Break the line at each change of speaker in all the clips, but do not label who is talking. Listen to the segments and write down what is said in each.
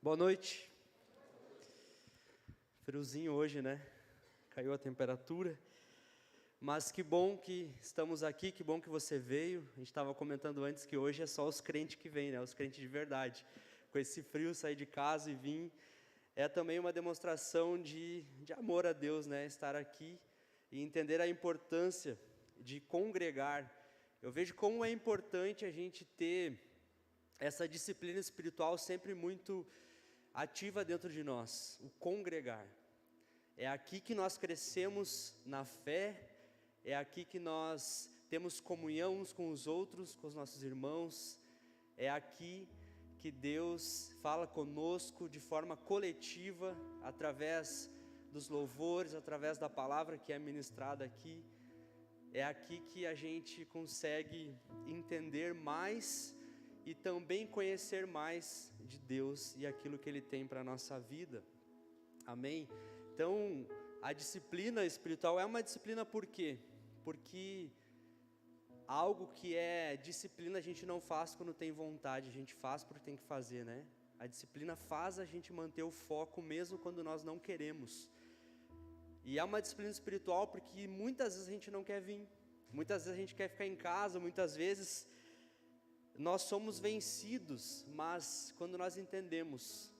Boa noite. Friozinho hoje, né? Caiu a temperatura. Mas que bom que estamos aqui, que bom que você veio. A gente estava comentando antes que hoje é só os crentes que vêm, né? Os crentes de verdade. Com esse frio, sair de casa e vir é também uma demonstração de amor a Deus, né? Estar aqui e entender a importância de congregar. Eu vejo como é importante a gente ter essa disciplina espiritual sempre muito ativa dentro de nós, o congregar. É aqui que nós crescemos na fé, é aqui que nós temos comunhão uns com os outros, com os nossos irmãos, é aqui que Deus fala conosco de forma coletiva, através dos louvores, através da palavra que é ministrada aqui. É aqui que a gente consegue entender mais e também conhecer mais de Deus e aquilo que Ele tem para a nossa vida. Amém? Então, a disciplina espiritual é uma disciplina por quê? Porque algo que é disciplina a gente não faz quando tem vontade, a gente faz porque tem que fazer, né? A disciplina faz a gente manter o foco mesmo quando nós não queremos. E é uma disciplina espiritual porque muitas vezes a gente não quer vir, muitas vezes a gente quer ficar em casa, muitas vezes nós somos vencidos, mas quando nós entendemos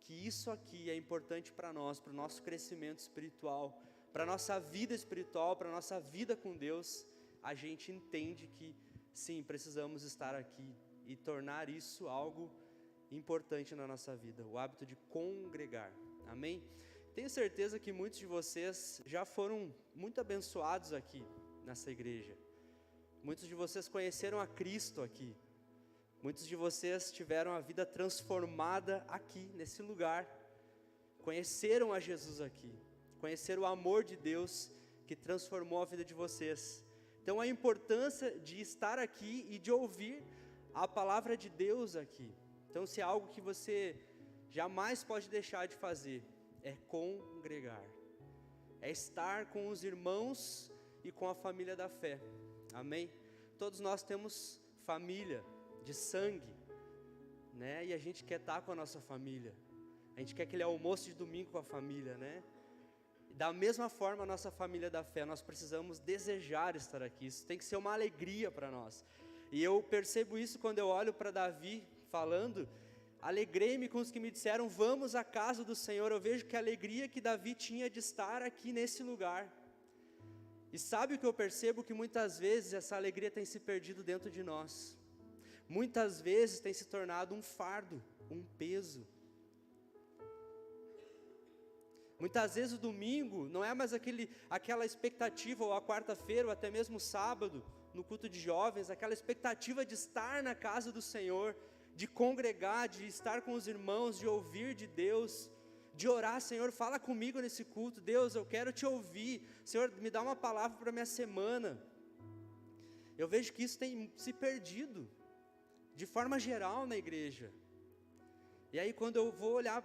que isso aqui é importante para nós, para o nosso crescimento espiritual, para a nossa vida espiritual, para a nossa vida com Deus, a gente entende que sim, precisamos estar aqui e tornar isso algo importante na nossa vida, o hábito de congregar, amém? Tenho certeza que muitos de vocês já foram muito abençoados aqui nessa igreja, muitos de vocês conheceram a Cristo aqui, muitos de vocês tiveram a vida transformada aqui, nesse lugar, conheceram a Jesus aqui, conheceram o amor de Deus que transformou a vida de vocês. Então a importância de estar aqui e de ouvir a palavra de Deus aqui. Então se é algo que você jamais pode deixar de fazer, é congregar, é estar com os irmãos e com a família da fé, amém? Todos nós temos família de sangue, né? E a gente quer estar com a nossa família, a gente quer aquele almoço de domingo com a família, né? Da mesma forma, a nossa família da fé, nós precisamos desejar estar aqui, isso tem que ser uma alegria para nós. E eu percebo isso quando eu olho para Davi falando, alegrei-me com os que me disseram, vamos à casa do Senhor. Eu vejo que a alegria que Davi tinha de estar aqui nesse lugar. E sabe o que eu percebo? Que muitas vezes essa alegria tem se perdido dentro de nós. Muitas vezes tem se tornado um fardo, um peso. Muitas vezes o domingo não é mais aquela expectativa, ou a quarta-feira, ou até mesmo sábado, no culto de jovens, aquela expectativa de estar na casa do Senhor, de congregar, de estar com os irmãos, de ouvir de Deus, de orar, Senhor, fala comigo nesse culto, Deus, eu quero te ouvir, Senhor, me dá uma palavra para a minha semana. Eu vejo que isso tem se perdido, de forma geral na igreja. E aí quando eu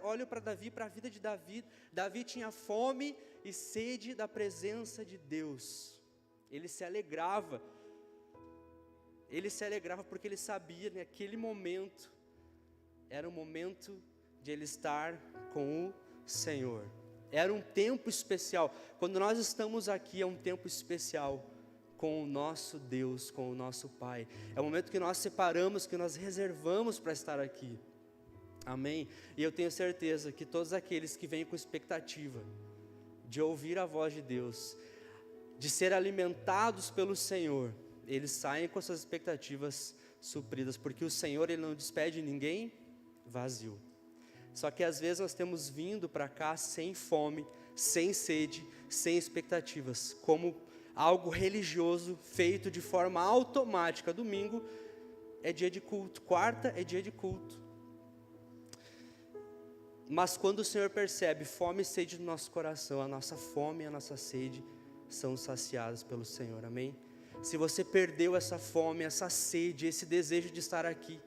olho para Davi, para a vida de Davi, Davi tinha fome e sede da presença de Deus. Ele se alegrava porque ele sabia que naquele momento, era o momento de ele estar com o Senhor. Era um tempo especial, quando nós estamos aqui é um tempo especial, com o nosso Deus, com o nosso Pai. É o momento que nós separamos, que nós reservamos para estar aqui. Amém? E eu tenho certeza que todos aqueles que vêm com expectativa de ouvir a voz de Deus, de ser alimentados pelo Senhor, eles saem com suas expectativas supridas, porque o Senhor, Ele não despede ninguém vazio. Só que às vezes nós temos vindo para cá sem fome, sem sede, sem expectativas, como algo religioso feito de forma automática. Domingo é dia de culto, quarta é dia de culto. Mas quando o Senhor percebe fome e sede no nosso coração, a nossa fome e a nossa sede são saciadas pelo Senhor, amém? Se você perdeu essa fome, essa sede, esse desejo de estar aqui,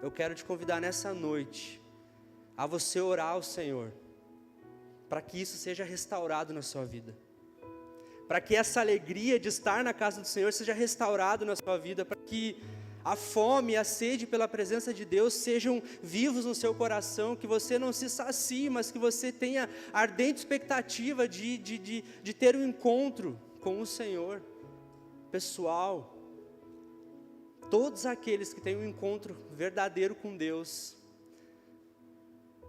eu quero te convidar nessa noite a você orar ao Senhor, para que isso seja restaurado na sua vida, para que essa alegria de estar na casa do Senhor seja restaurado na sua vida, para que a fome e a sede pela presença de Deus sejam vivos no seu coração, que você não se sacie, mas que você tenha ardente expectativa de ter um encontro com o Senhor, pessoal. Todos aqueles que têm um encontro verdadeiro com Deus,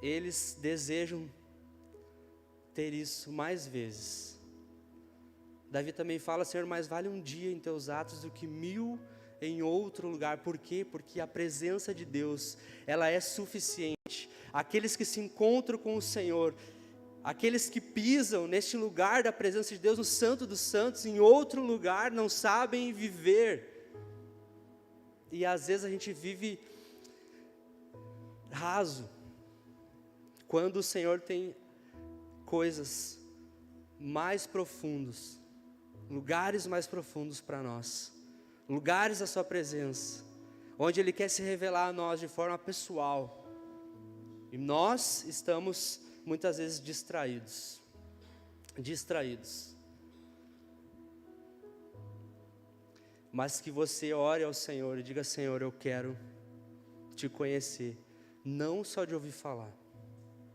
eles desejam ter isso mais vezes. Davi também fala: Senhor, mais vale um dia em teus atos do que 1000 em outro lugar. Por quê? Porque a presença de Deus, ela é suficiente. Aqueles que se encontram com o Senhor, aqueles que pisam neste lugar da presença de Deus, no Santo dos Santos, em outro lugar, não sabem viver. E às vezes a gente vive raso, quando o Senhor tem coisas mais profundas, lugares mais profundos para nós, lugares da sua presença, onde Ele quer se revelar a nós de forma pessoal, e nós estamos muitas vezes distraídos, mas que você ore ao Senhor e diga: Senhor, eu quero te conhecer, não só de ouvir falar,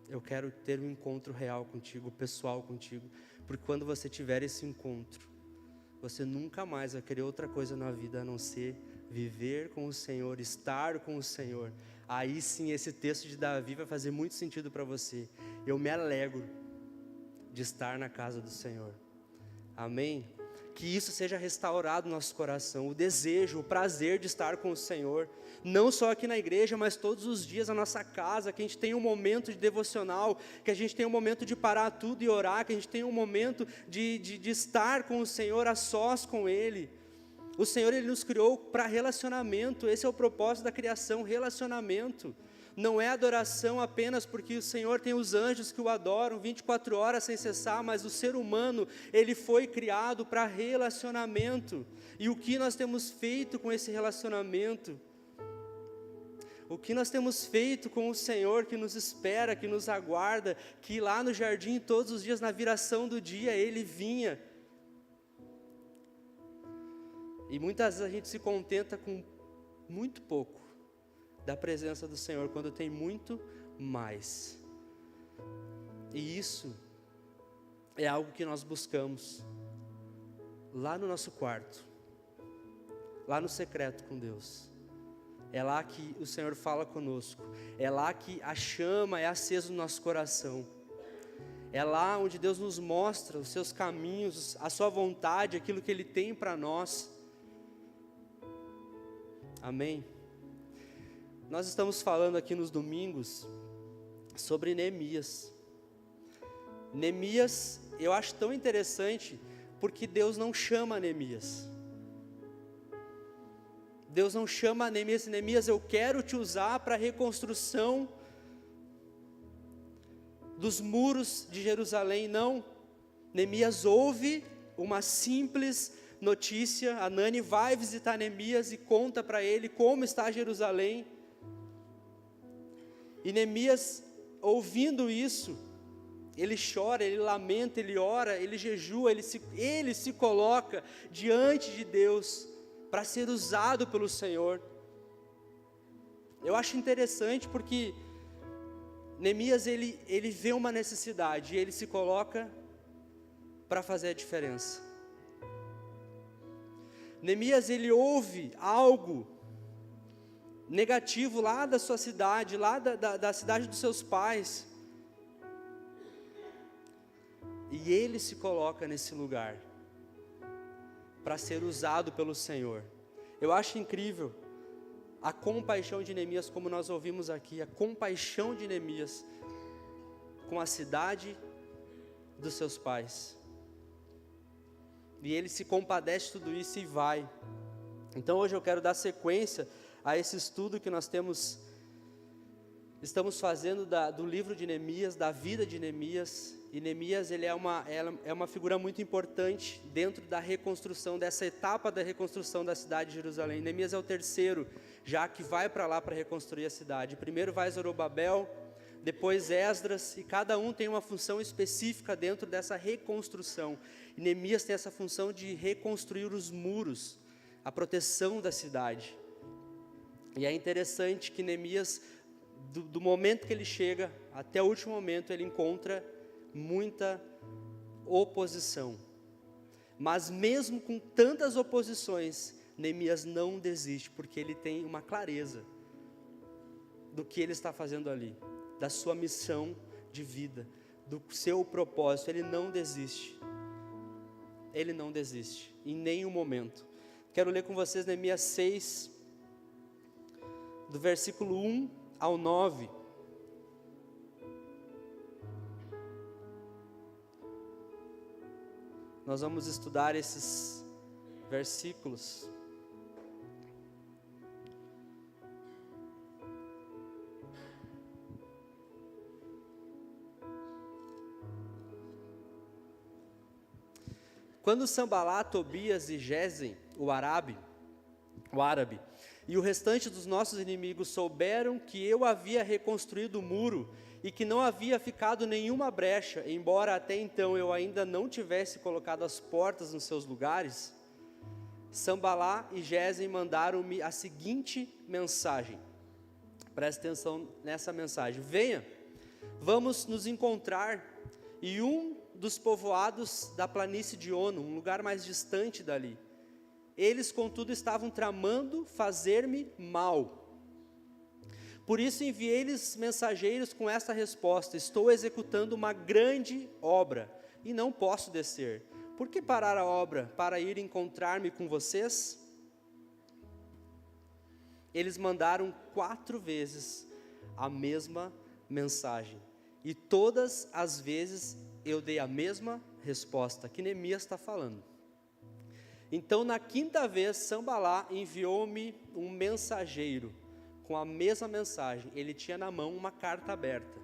eu quero ter um encontro real contigo, pessoal contigo, porque quando você tiver esse encontro, você nunca mais vai querer outra coisa na vida a não ser viver com o Senhor, estar com o Senhor. Aí sim, esse texto de Davi vai fazer muito sentido para você. Eu me alegro de estar na casa do Senhor. Amém? Que isso seja restaurado no nosso coração, o desejo, o prazer de estar com o Senhor, não só aqui na igreja, mas todos os dias na nossa casa, que a gente tenha um momento de devocional, que a gente tenha um momento de parar tudo e orar, que a gente tenha um momento de estar com o Senhor, a sós com Ele. O Senhor, Ele nos criou para relacionamento, esse é o propósito da criação, relacionamento. Não é adoração apenas porque o Senhor tem os anjos que o adoram 24 horas sem cessar, mas o ser humano, ele foi criado para relacionamento. E o que nós temos feito com esse relacionamento? O que nós temos feito com o Senhor que nos espera, que nos aguarda, que lá no jardim todos os dias na viração do dia Ele vinha. E muitas vezes a gente se contenta com muito pouco da presença do Senhor, quando tem muito mais. E isso é algo que nós buscamos lá no nosso quarto, lá no secreto com Deus. É lá que o Senhor fala conosco, é lá que a chama é acesa no nosso coração, é lá onde Deus nos mostra os seus caminhos, a sua vontade, aquilo que Ele tem para nós. Amém? Nós estamos falando aqui nos domingos sobre Neemias. Neemias, eu acho tão interessante, porque Deus não chama Neemias. Deus não chama Neemias: Neemias, eu quero te usar para a reconstrução dos muros de Jerusalém. Não. Neemias ouve uma simples notícia, Hanani vai visitar Neemias e conta para ele como está Jerusalém. E Neemias, ouvindo isso, ele chora, ele lamenta, ele ora, ele jejua, ele se coloca diante de Deus para ser usado pelo Senhor. Eu acho interessante porque Neemias, ele vê uma necessidade e ele se coloca para fazer a diferença. Neemias, ele ouve algo negativo lá da sua cidade, lá da cidade dos seus pais, e ele se coloca nesse lugar para ser usado pelo Senhor. Eu acho incrível a compaixão de Neemias, como nós ouvimos aqui, a compaixão de Neemias com a cidade dos seus pais, e ele se compadece de tudo isso e vai. Então hoje eu quero dar sequência a esse estudo que nós estamos fazendo do livro de Neemias, da vida de Neemias. E Neemias, ele é uma figura muito importante dentro da reconstrução, dessa etapa da reconstrução da cidade de Jerusalém. Neemias é o terceiro, já que vai para lá para reconstruir a cidade. Primeiro vai Zorobabel, depois Esdras, e cada um tem uma função específica dentro dessa reconstrução. E Neemias tem essa função de reconstruir os muros, a proteção da cidade. E é interessante que Neemias, do momento que ele chega até o último momento, ele encontra muita oposição. Mas mesmo com tantas oposições, Neemias não desiste, porque ele tem uma clareza do que ele está fazendo ali, da sua missão de vida, do seu propósito. Ele não desiste. Ele não desiste, em nenhum momento. Quero ler com vocês Neemias 6, do versículo 1 ao 9. Nós vamos estudar esses versículos. Quando Sambalá, Tobias e Gesem, o árabe, e o restante dos nossos inimigos souberam que eu havia reconstruído o muro e que não havia ficado nenhuma brecha, embora até então eu ainda não tivesse colocado as portas nos seus lugares, Sambalá e Gesem mandaram-me a seguinte mensagem. Preste atenção nessa mensagem. Venha, vamos nos encontrar em um dos povoados da planície de Ono, um lugar mais distante dali. Eles, contudo, estavam tramando fazer-me mal. Por isso enviei-lhes mensageiros com esta resposta: estou executando uma grande obra e não posso descer. Por que parar a obra para ir encontrar-me com vocês? Eles mandaram 4 vezes a mesma mensagem, e todas as vezes eu dei a mesma resposta que Neemias está falando. Então, na 5ª vez, Sambalá enviou-me um mensageiro com a mesma mensagem. Ele tinha na mão uma carta aberta,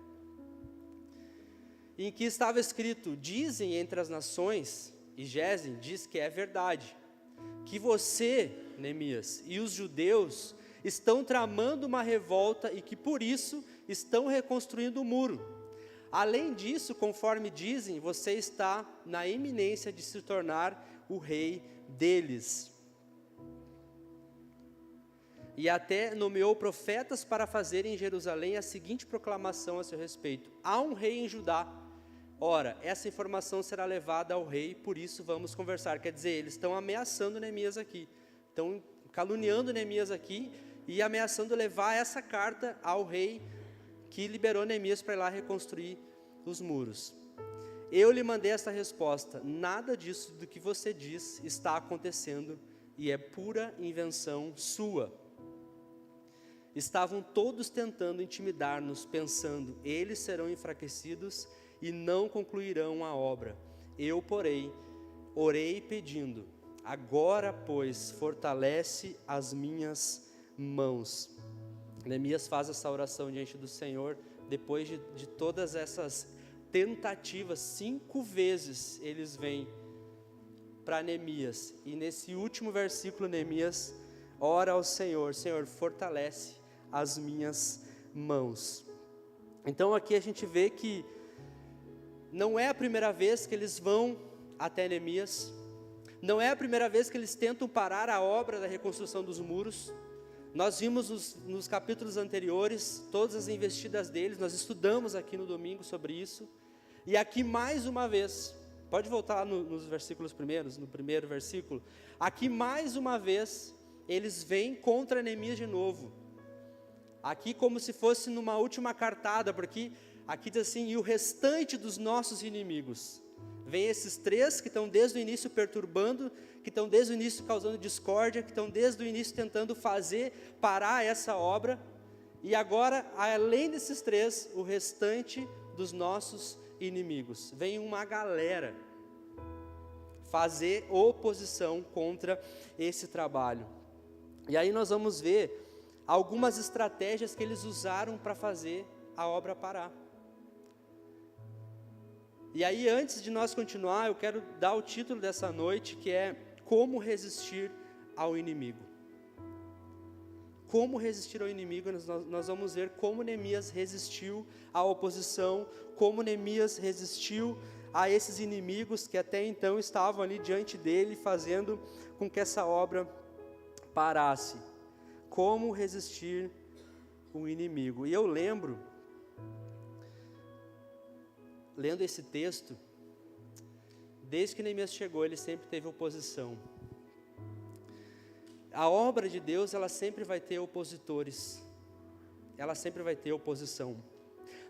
em que estava escrito: dizem entre as nações, e Gesem diz que é verdade, que você, Neemias, e os judeus estão tramando uma revolta e que por isso estão reconstruindo o muro. Além disso, conforme dizem, você está na iminência de se tornar o rei deles. E até nomeou profetas para fazerem em Jerusalém a seguinte proclamação a seu respeito: há um rei em Judá. Ora, essa informação será levada ao rei, por isso vamos conversar. Quer dizer, eles estão ameaçando Neemias aqui, estão caluniando Neemias aqui e ameaçando levar essa carta ao rei que liberou Neemias para ir lá reconstruir os muros. Eu lhe mandei esta resposta: nada disso do que você diz está acontecendo e é pura invenção sua. Estavam todos tentando intimidar-nos, pensando: eles serão enfraquecidos e não concluirão a obra. Eu, porém, orei pedindo: agora, pois, fortalece as minhas mãos. Neemias faz essa oração diante do Senhor, depois de todas essas tentativas. 5 vezes eles vêm para Neemias, e nesse último versículo Neemias ora ao Senhor: Senhor, fortalece as minhas mãos. Então aqui a gente vê que não é a primeira vez que eles vão até Neemias, não é a primeira vez que eles tentam parar a obra da reconstrução dos muros. Nós vimos nos capítulos anteriores todas as investidas deles, nós estudamos aqui no domingo sobre isso, e aqui mais uma vez, pode voltar nos versículos primeiros, no primeiro versículo, aqui mais uma vez, eles vêm contra Neemias de novo, aqui como se fosse numa última cartada, porque aqui diz assim: e o restante dos nossos inimigos. Vem esses 3 que estão desde o início perturbando, que estão desde o início causando discórdia, que estão desde o início tentando fazer parar essa obra, e agora, além desses 3, o restante dos nossos inimigos. Vem uma galera fazer oposição contra esse trabalho. E aí nós vamos ver algumas estratégias que eles usaram para fazer a obra parar. E aí, antes de nós continuar, eu quero dar o título dessa noite, que é Como Resistir ao Inimigo. Como resistir ao inimigo. Nós vamos ver como Neemias resistiu à oposição, como Neemias resistiu a esses inimigos que até então estavam ali diante dele, fazendo com que essa obra parasse. como resistir o inimigo. E eu lembro, lendo esse texto, desde que Neemias chegou, ele sempre teve oposição. A obra de Deus, ela sempre vai ter opositores. Ela sempre vai ter oposição.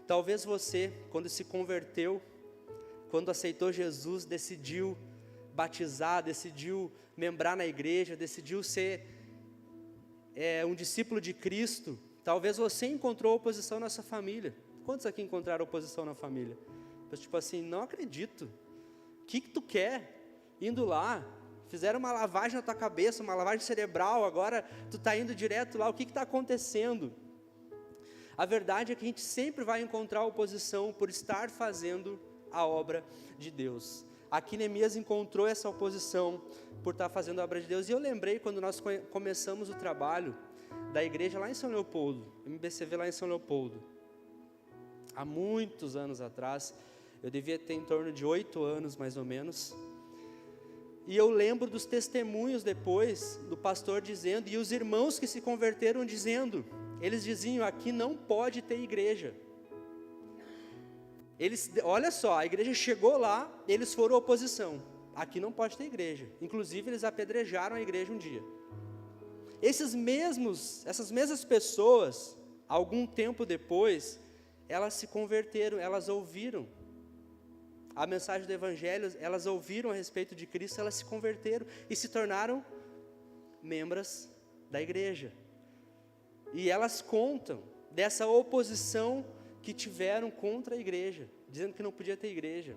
Talvez você, quando se converteu, quando aceitou Jesus, decidiu batizar, decidiu membrar na igreja, decidiu ser um discípulo de Cristo, talvez você encontrou oposição na sua família. Quantos aqui encontraram oposição na família? Tipo assim, não acredito. O que tu quer? Indo lá, fizeram uma lavagem na tua cabeça, uma lavagem cerebral, agora tu está indo direto lá, o que está acontecendo? A verdade é que a gente sempre vai encontrar oposição por estar fazendo a obra de Deus. Aqui Neemias encontrou essa oposição por estar fazendo a obra de Deus. E eu lembrei quando nós começamos o trabalho da igreja lá em São Leopoldo, MBCV lá em São Leopoldo. Há muitos anos atrás, eu devia ter em torno de 8 anos mais ou menos. E eu lembro dos testemunhos depois do pastor dizendo, e os irmãos que se converteram dizendo, eles diziam, aqui não pode ter igreja. Olha só, a igreja chegou lá, eles foram oposição. Aqui não pode ter igreja. Inclusive, eles apedrejaram a igreja um dia. Essas mesmas pessoas, algum tempo depois, elas se converteram, elas ouviram a mensagem do Evangelho, elas ouviram a respeito de Cristo, elas se converteram e se tornaram membros da igreja. E elas contam dessa oposição que tiveram contra a igreja, dizendo que não podia ter igreja.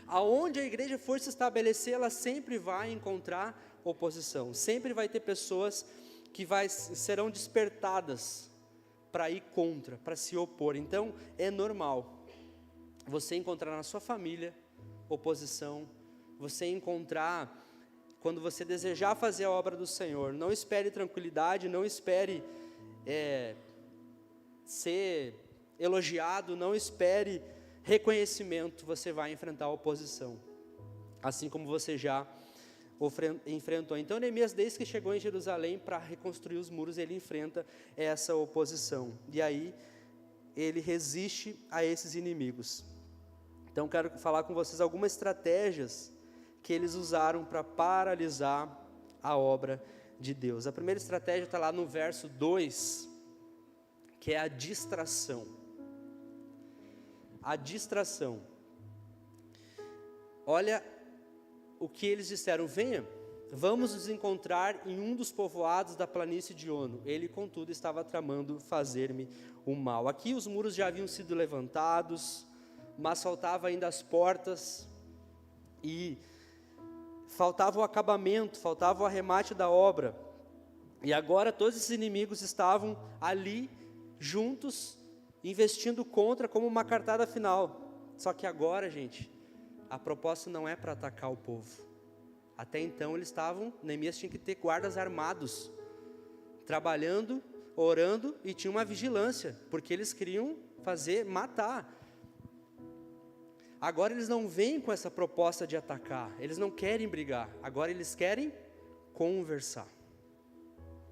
Aonde a igreja for se estabelecer, ela sempre vai encontrar oposição, sempre vai ter pessoas que serão despertadas para ir contra, para se opor. Então é normal você encontrar na sua família oposição, você encontrar, quando você desejar fazer a obra do Senhor, não espere tranquilidade, não espere ser elogiado, não espere reconhecimento, você vai enfrentar oposição, assim como você já enfrentou. Então Neemias, desde que chegou em Jerusalém para reconstruir os muros, ele enfrenta essa oposição, e aí ele resiste a esses inimigos. Então quero falar com vocês algumas estratégias que eles usaram para paralisar a obra de Deus. A primeira estratégia está lá no verso 2, que é a distração. A distração. Olha o que eles disseram: venha, vamos nos encontrar em um dos povoados da planície de Ono. Ele, contudo, estava tramando fazer-me o mal. Aqui os muros já haviam sido levantados, mas faltava ainda as portas, e faltava o acabamento, faltava o arremate da obra. E agora todos esses inimigos estavam ali, juntos, investindo contra como uma cartada final. Só que agora, gente, a proposta não é para atacar o povo. Até então Neemias tinha que ter guardas armados, trabalhando, orando, e tinha uma vigilância, porque eles queriam matar. Agora eles não vêm com essa proposta de atacar, eles não querem brigar, agora eles querem conversar.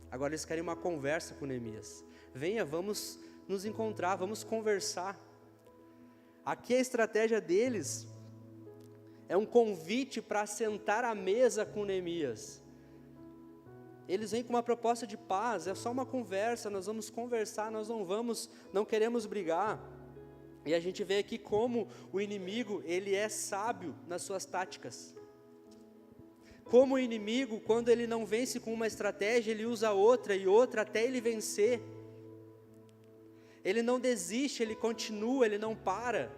Agora eles querem uma conversa com Neemias. Venha, vamos nos encontrar, vamos conversar. Aqui a estratégia deles é um convite para sentar à mesa com Neemias. Eles vêm com uma proposta de paz, é só uma conversa, nós vamos conversar, nós não queremos brigar. E a gente vê aqui como o inimigo, ele é sábio nas suas táticas. Como o inimigo, quando ele não vence com uma estratégia, ele usa outra e outra até ele vencer. Ele não desiste, ele continua, ele não para.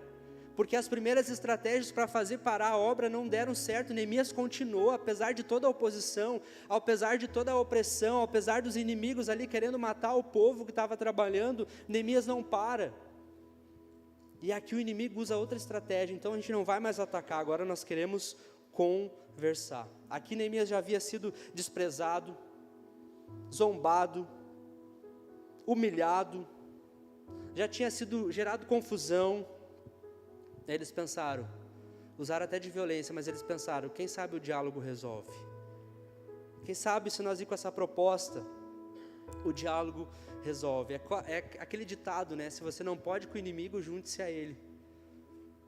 Porque as primeiras estratégias para fazer parar a obra não deram certo. Neemias continuou, apesar de toda a oposição, apesar de toda a opressão, apesar dos inimigos ali querendo matar o povo que estava trabalhando, Neemias não para. E aqui o inimigo usa outra estratégia, então a gente não vai mais atacar, agora nós queremos conversar. Aqui Neemias já havia sido desprezado, zombado, humilhado, já tinha sido gerado confusão. Eles pensaram, usaram até de violência, mas eles pensaram, quem sabe o diálogo resolve? Quem sabe se nós ir com essa proposta, o diálogo resolve. É aquele ditado, né? Se você não pode com o inimigo, junte-se a ele.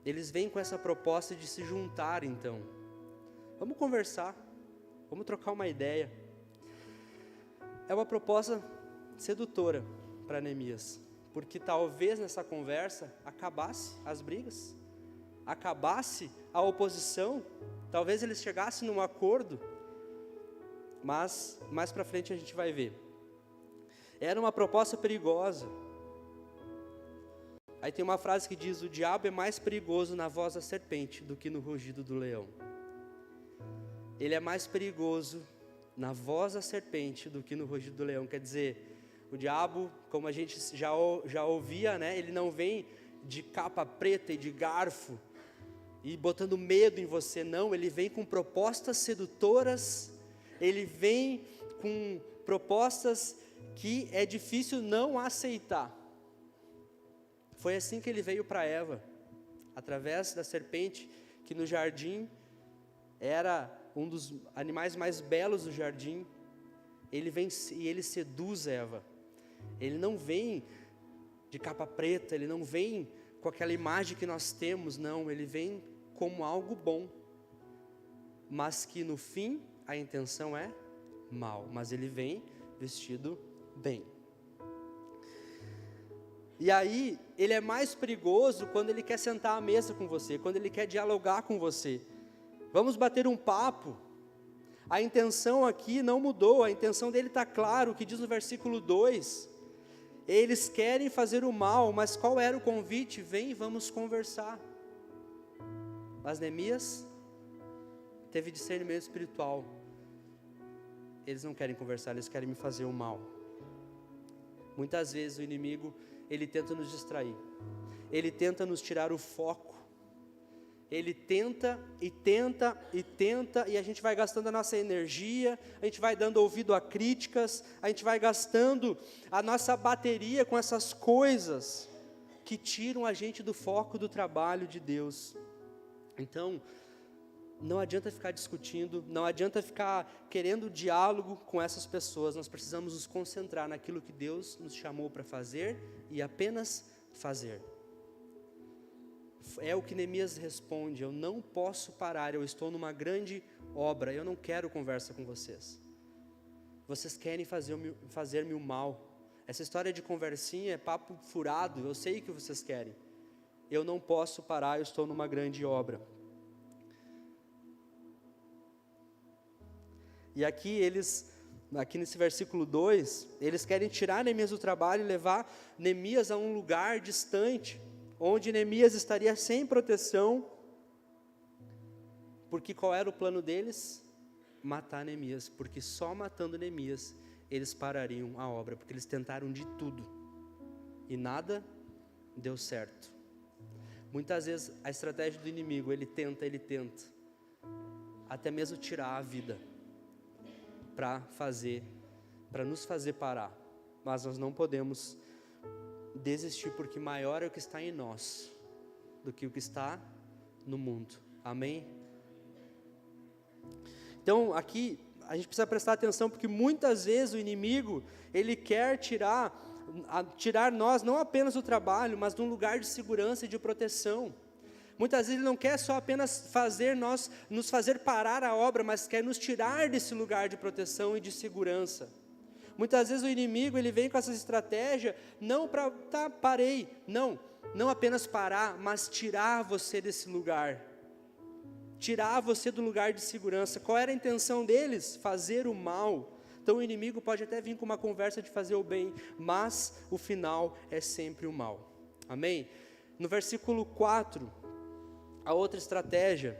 Eles vêm com essa proposta de se juntar, então. Vamos conversar, vamos trocar uma ideia. É uma proposta sedutora para Neemias, porque talvez nessa conversa acabasse as brigas, acabasse a oposição, talvez eles chegassem num acordo, mas mais para frente a gente vai ver. Era uma proposta perigosa. Aí tem uma frase que diz: o diabo é mais perigoso na voz da serpente do que no rugido do leão. Ele é mais perigoso na voz da serpente do que no rugido do leão. Quer dizer, o diabo, como a gente já ouvia, né? Ele não vem de capa preta e de garfo e botando medo em você, não. Ele vem com propostas sedutoras, ele vem com propostas que é difícil não aceitar. Foi assim que ele veio para Eva, através da serpente, que no jardim era um dos animais mais belos do jardim. Ele vem e ele seduz Eva. Ele não vem de capa preta, ele não vem com aquela imagem que nós temos, não. Ele vem como algo bom, mas que no fim a intenção é mal, mas ele vem vestido bem. E aí, ele é mais perigoso quando ele quer sentar à mesa com você, quando ele quer dialogar com você. Vamos bater um papo. A intenção aqui não mudou, a intenção dele está claro, o que diz no versículo 2. Eles querem fazer o mal, mas qual era o convite? Vem, vamos conversar. Mas Neemias teve discernimento espiritual. Eles não querem conversar, eles querem me fazer o mal. Muitas vezes o inimigo, ele tenta nos distrair, ele tenta nos tirar o foco, ele tenta, e a gente vai gastando a nossa energia, a gente vai dando ouvido a críticas, a gente vai gastando a nossa bateria com essas coisas que tiram a gente do foco do trabalho de Deus. Então, não adianta ficar discutindo, não adianta ficar querendo diálogo com essas pessoas. Nós precisamos nos concentrar naquilo que Deus nos chamou para fazer e apenas fazer. É o que Neemias responde: eu não posso parar, eu estou numa grande obra, eu não quero conversa com vocês. Vocês querem fazer-me o mal. Essa história de conversinha é papo furado, eu sei o que vocês querem. Eu não posso parar, eu estou numa grande obra. E aqui nesse versículo 2, eles querem tirar Neemias do trabalho e levar Neemias a um lugar distante, onde Neemias estaria sem proteção, porque qual era o plano deles? Matar Neemias, porque só matando Neemias eles parariam a obra, porque eles tentaram de tudo, e nada deu certo. Muitas vezes a estratégia do inimigo, ele tenta, até mesmo tirar a vida, para nos fazer parar, mas nós não podemos desistir, porque maior é o que está em nós do que o que está no mundo. Amém? Então aqui a gente precisa prestar atenção, porque muitas vezes o inimigo, ele quer tirar nós não apenas do trabalho, mas de um lugar de segurança e de proteção. Muitas vezes ele não quer só apenas nos fazer parar a obra, mas quer nos tirar desse lugar de proteção e de segurança. Muitas vezes o inimigo, ele vem com essa estratégia, não para, parei, não apenas parar, mas tirar você desse lugar, tirar você do lugar de segurança. Qual era a intenção deles? Fazer o mal. Então o inimigo pode até vir com uma conversa de fazer o bem, mas o final é sempre o mal. Amém? No versículo 4, a outra estratégia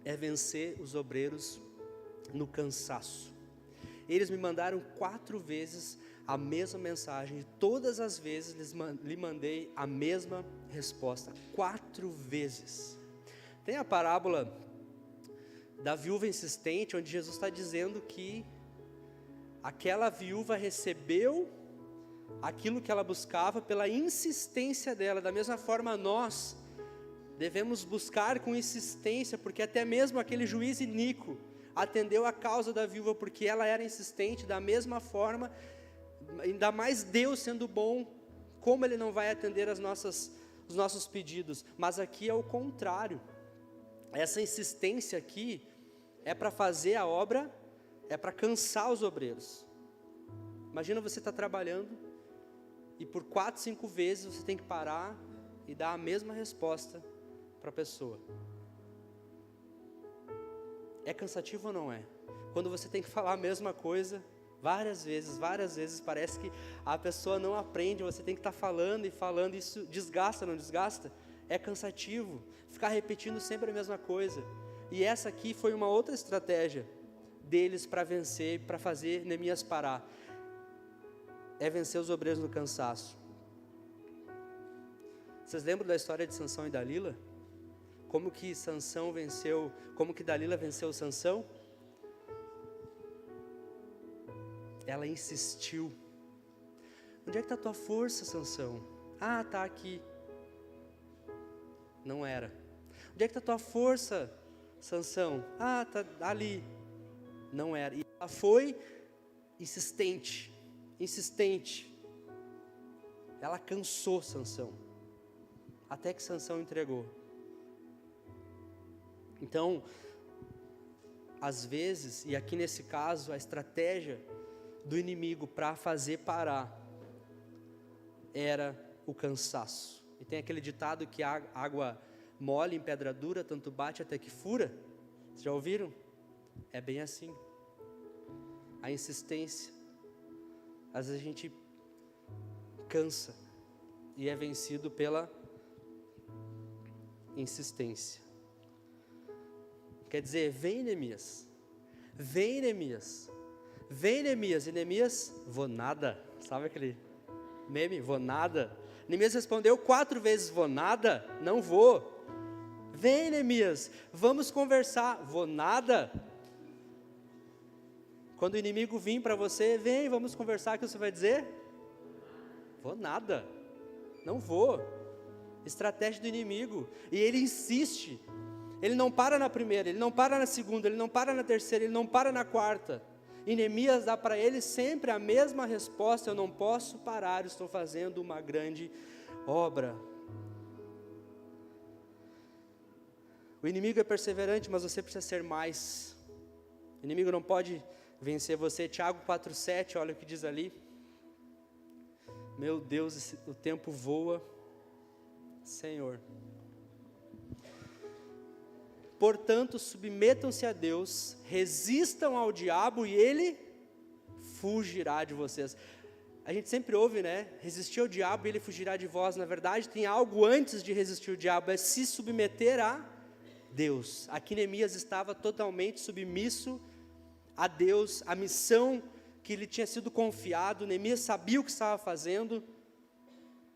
é vencer os obreiros no cansaço. Eles me mandaram 4 vezes a mesma mensagem, e todas as vezes lhe mandei a mesma resposta, 4 vezes. Tem a parábola da viúva insistente, onde Jesus está dizendo que aquela viúva recebeu aquilo que ela buscava pela insistência dela. Da mesma forma, nós Devemos buscar com insistência, porque até mesmo aquele juiz iníquo atendeu a causa da viúva, porque ela era insistente. Da mesma forma, ainda mais Deus sendo bom, como Ele não vai atender os nossos pedidos? Mas aqui é o contrário. Essa insistência aqui é para fazer a obra, é para cansar os obreiros. Imagina você estar trabalhando e por 4, 5 vezes você tem que parar e dar a mesma resposta para a pessoa. É cansativo ou não é? Quando você tem que falar a mesma coisa várias vezes, parece que a pessoa não aprende, você tem que estar falando e falando, isso desgasta, não desgasta? É cansativo, ficar repetindo sempre a mesma coisa. E essa aqui foi uma outra estratégia deles para vencer, para fazer Neemias parar. É vencer os obreiros no cansaço. Vocês lembram da história de Sansão e Dalila? Como que Dalila venceu Sansão? Ela insistiu. Onde é que está a tua força, Sansão? Ah, está aqui. Não era. Onde é que está a tua força, Sansão? Ah, está ali. Não era. E ela foi insistente. Ela cansou Sansão, até que Sansão entregou. Então, às vezes, e aqui nesse caso, a estratégia do inimigo para fazer parar era o cansaço. E tem aquele ditado que a água mole em pedra dura, tanto bate até que fura. Vocês já ouviram? É bem assim. A insistência. Às vezes a gente cansa e é vencido pela insistência. Quer dizer, vem Neemias, e Neemias, vou nada. Sabe aquele meme, vou nada? Neemias respondeu 4 vezes, vou nada, não vou. Vem Neemias, vamos conversar, vou nada. Quando o inimigo vir para você, vem, vamos conversar, o que você vai dizer? Vou nada, não vou. Estratégia do inimigo, e ele insiste. Ele não para na primeira, ele não para na segunda, ele não para na terceira, ele não para na quarta. E Neemias dá para ele sempre a mesma resposta: eu não posso parar, estou fazendo uma grande obra. O inimigo é perseverante, mas você precisa ser mais. O inimigo não pode vencer você. Tiago 4,7, olha o que diz ali. Meu Deus, o tempo voa, Senhor. Portanto, submetam-se a Deus, resistam ao diabo e ele fugirá de vocês. A gente sempre ouve, né? Resistir ao diabo e ele fugirá de vós. Na verdade, tem algo antes de resistir ao diabo, é se submeter a Deus. Aqui Neemias estava totalmente submisso a Deus, a missão que lhe tinha sido confiado. Neemias sabia o que estava fazendo.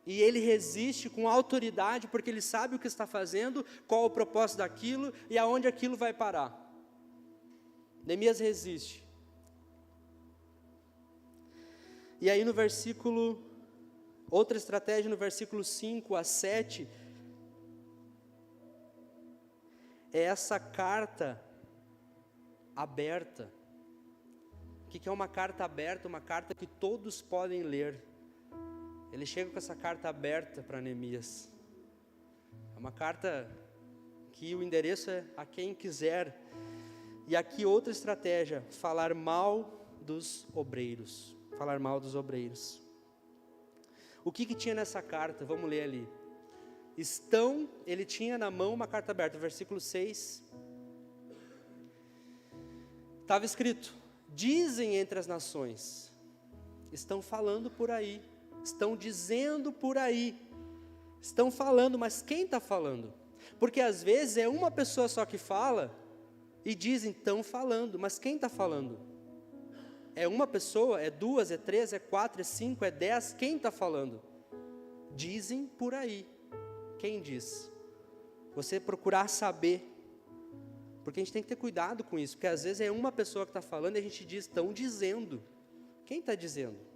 E ele resiste com autoridade, porque ele sabe o que está fazendo, qual o propósito daquilo e aonde aquilo vai parar. Neemias resiste. E aí no versículo, outra estratégia no versículo 5 a 7, é essa carta aberta. O que é uma carta aberta? Uma carta que todos podem ler. Ele chega com essa carta aberta para Neemias. É uma carta que o endereço é a quem quiser. E aqui outra estratégia, falar mal dos obreiros. Falar mal dos obreiros. O que tinha nessa carta? Vamos ler ali. Ele tinha na mão uma carta aberta, versículo 6. Estava escrito: dizem entre as nações, estão falando por aí. Estão dizendo por aí, estão falando, mas quem está falando? Porque às vezes é uma pessoa só que fala e dizem, estão falando, mas quem está falando? É uma pessoa, é 2, é 3, é 4, é 5, é 10, quem está falando? Dizem por aí, quem diz? Você procurar saber, porque a gente tem que ter cuidado com isso, porque às vezes é uma pessoa que está falando e a gente diz, estão dizendo, quem está dizendo?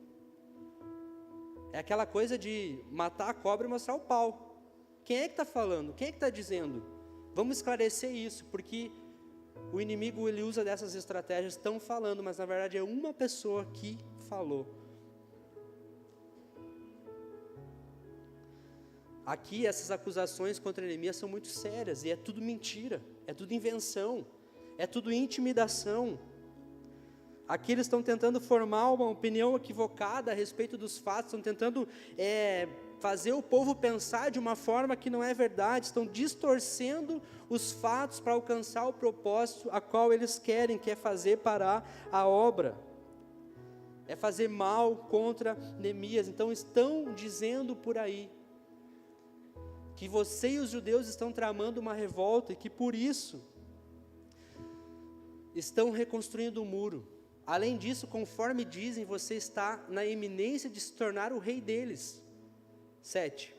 É aquela coisa de matar a cobra e mostrar o pau. Quem é que está falando? Quem é que está dizendo? Vamos esclarecer isso, porque o inimigo ele usa dessas estratégias, estão falando, mas na verdade é uma pessoa que falou. Aqui essas acusações contra Neemias são muito sérias, e é tudo mentira, é tudo invenção, é tudo intimidação. Aqui eles estão tentando formar uma opinião equivocada a respeito dos fatos, estão tentando fazer o povo pensar de uma forma que não é verdade, estão distorcendo os fatos para alcançar o propósito a qual eles querem, que é fazer parar a obra, é fazer mal contra Neemias. Então estão dizendo por aí que você e os judeus estão tramando uma revolta e que por isso estão reconstruindo o muro. Além disso, conforme dizem, você está na iminência de se tornar o rei deles. 7.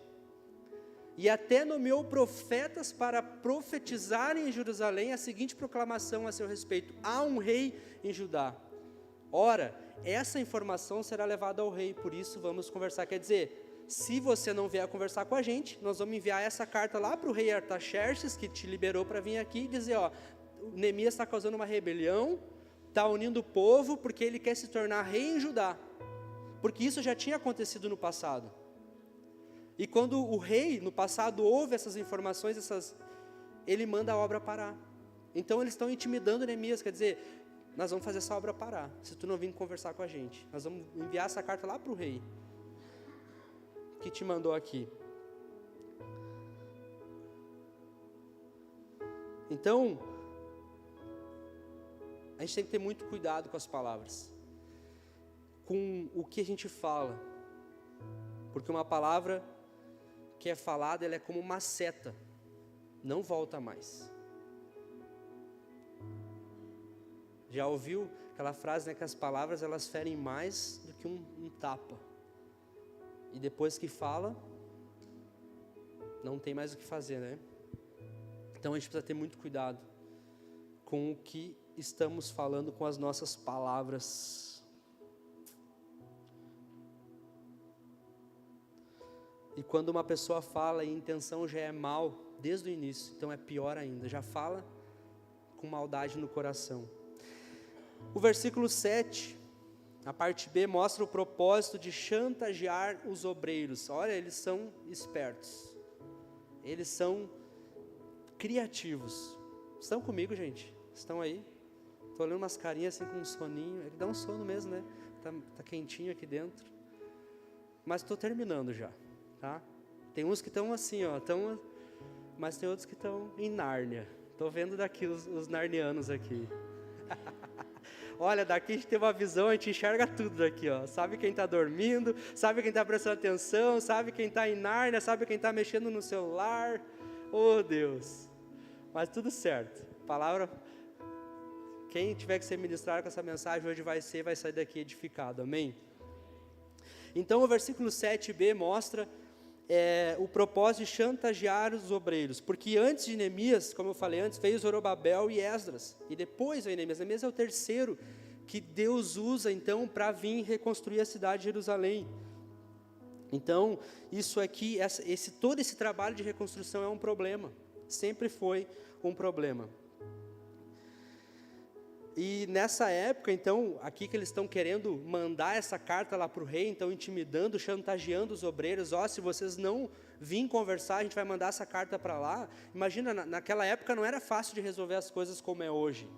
E até nomeou profetas para profetizarem em Jerusalém a seguinte proclamação a seu respeito: há um rei em Judá. Ora, essa informação será levada ao rei, por isso vamos conversar. Quer dizer, se você não vier conversar com a gente, nós vamos enviar essa carta lá para o rei Artaxerxes, que te liberou para vir aqui, e dizer, ó, Neemias está causando uma rebelião, está unindo o povo, porque ele quer se tornar rei em Judá, porque isso já tinha acontecido no passado. E quando o rei, no passado, ouve essas informações, ele manda a obra parar. Então eles estão intimidando Neemias, quer dizer, nós vamos fazer essa obra parar, se tu não vir conversar com a gente, nós vamos enviar essa carta lá para o rei, que te mandou aqui. Então, a gente tem que ter muito cuidado com as palavras, com o que a gente fala, porque uma palavra que é falada, ela é como uma seta, não volta mais. Já ouviu aquela frase, né, que as palavras elas ferem mais do que um tapa, e depois que fala, não tem mais o que fazer, né? Então a gente precisa ter muito cuidado com o que estamos falando, com as nossas palavras. E quando uma pessoa fala e a intenção já é mal desde o início, então é pior ainda, já fala com maldade no coração. O versículo 7, a parte B, mostra o propósito de chantagear os obreiros. Olha, eles são espertos, eles são criativos. Estão comigo, gente? Estão aí? Estou olhando umas carinhas assim com um soninho, é que dá um sono mesmo, né? Tá quentinho aqui dentro. Mas estou terminando já, tá? Tem uns que estão assim, ó, mas tem outros que estão em Nárnia. Estou vendo daqui os narnianos aqui. Olha, daqui a gente tem uma visão, a gente enxerga tudo daqui, ó. Sabe quem está dormindo, sabe quem está prestando atenção, sabe quem está em Nárnia, sabe quem está mexendo no celular. Oh, Deus. Mas tudo certo. Palavra, quem tiver que ser ministrado com essa mensagem hoje vai sair daqui edificado, amém? Então o versículo 7b mostra o propósito de chantagear os obreiros, porque antes de Neemias, como eu falei antes, veio Zorobabel e Esdras, e depois veio Neemias. Neemias é o terceiro que Deus usa então para vir reconstruir a cidade de Jerusalém. Então isso aqui, todo esse trabalho de reconstrução é um problema, sempre foi um problema. E nessa época, então, aqui que eles estão querendo mandar essa carta lá para o rei, então intimidando, chantageando os obreiros, se vocês não virem conversar, a gente vai mandar essa carta para lá. Imagina, naquela época não era fácil de resolver as coisas como é hoje,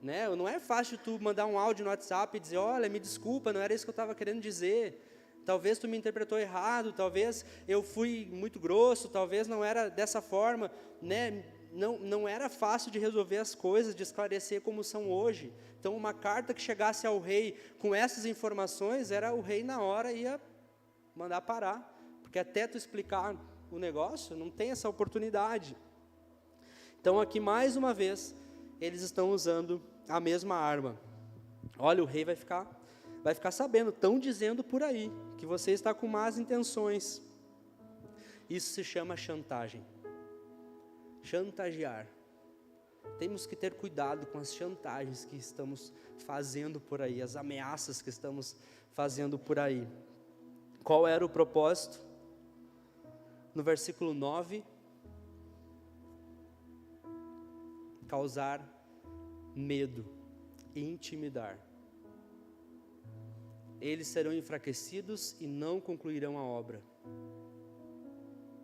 né? Não é fácil tu mandar um áudio no WhatsApp e dizer, olha, me desculpa, não era isso que eu estava querendo dizer, talvez tu me interpretou errado, talvez eu fui muito grosso, talvez não era dessa forma, né? Não era fácil de resolver as coisas, de esclarecer como são hoje. Então uma carta que chegasse ao rei com essas informações, o rei na hora ia mandar parar, porque até tu explicar o negócio, não tem essa oportunidade. Então aqui mais uma vez, eles estão usando a mesma arma. Olha, o rei vai ficar sabendo, estão dizendo por aí, que você está com más intenções. Isso se chama chantagem. Chantagear. Temos que ter cuidado com as chantagens que estamos fazendo por aí, as ameaças que estamos fazendo por aí. Qual era o propósito? no versículo 9, causar medo e intimidar. Eles serão enfraquecidos e não concluirão a obra.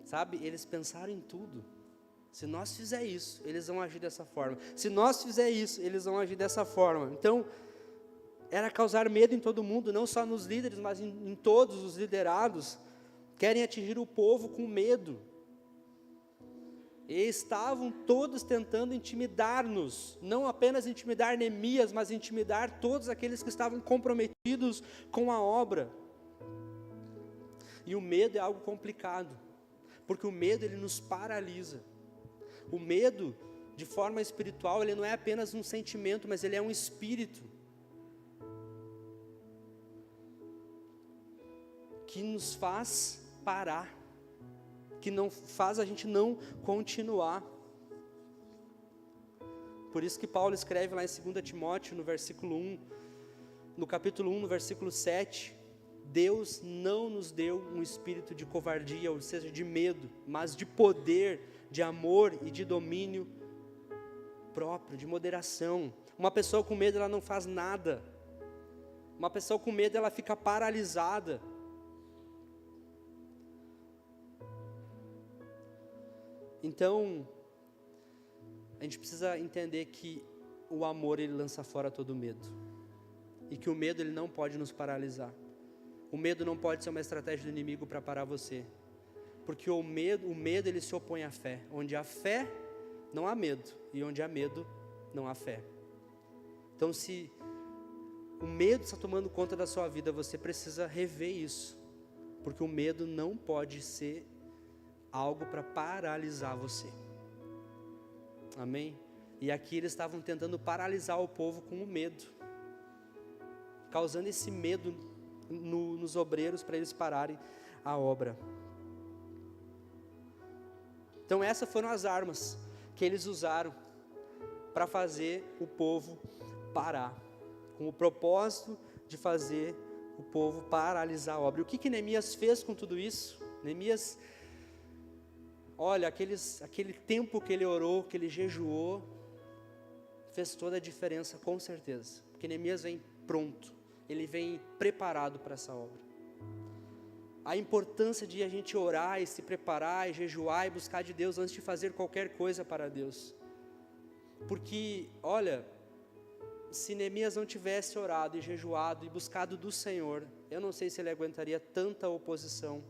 Sabe, eles pensaram em tudo. Se nós fizer isso, eles vão agir dessa forma. Se nós fizer isso, eles vão agir dessa forma. Então, era causar medo em todo mundo, não só nos líderes, mas em todos os liderados. Querem atingir o povo com medo. E estavam todos tentando intimidar-nos, não apenas intimidar Neemias, mas intimidar todos aqueles que estavam comprometidos com a obra. E o medo é algo complicado, porque o medo ele nos paralisa. O medo, de forma espiritual, ele não é apenas um sentimento, mas ele é um espírito que nos faz parar, que não faz a gente não continuar. Por isso que Paulo escreve lá em 2 Timóteo, no versículo 1, no capítulo 1, no versículo 7, Deus não nos deu um espírito de covardia, ou seja, de medo, mas de poder, de amor e de domínio próprio, de moderação. Uma pessoa com medo, ela não faz nada. Uma pessoa com medo, ela fica paralisada. Então, a gente precisa entender que o amor, ele lança fora todo medo. E que o medo, ele não pode nos paralisar. O medo não pode ser uma estratégia do inimigo para parar você. Porque o medo, ele se opõe à fé. Onde há fé, não há medo. E onde há medo, não há fé. Então, se o medo está tomando conta da sua vida, você precisa rever isso. Porque o medo não pode ser algo para paralisar você. Amém? E aqui eles estavam tentando paralisar o povo com o medo, causando esse medo nos obreiros para eles pararem a obra. Então essas foram as armas que eles usaram para fazer o povo parar, com o propósito de fazer o povo paralisar a obra. E o que Neemias fez com tudo isso? Neemias, olha, aquele tempo que ele orou, que ele jejuou, fez toda a diferença, com certeza. Porque Neemias vem pronto, ele vem preparado para essa obra. A importância de a gente orar e se preparar, e jejuar e buscar de Deus antes de fazer qualquer coisa para Deus. Porque, olha, se Neemias não tivesse orado e jejuado e buscado do Senhor, eu não sei se ele aguentaria tanta oposição,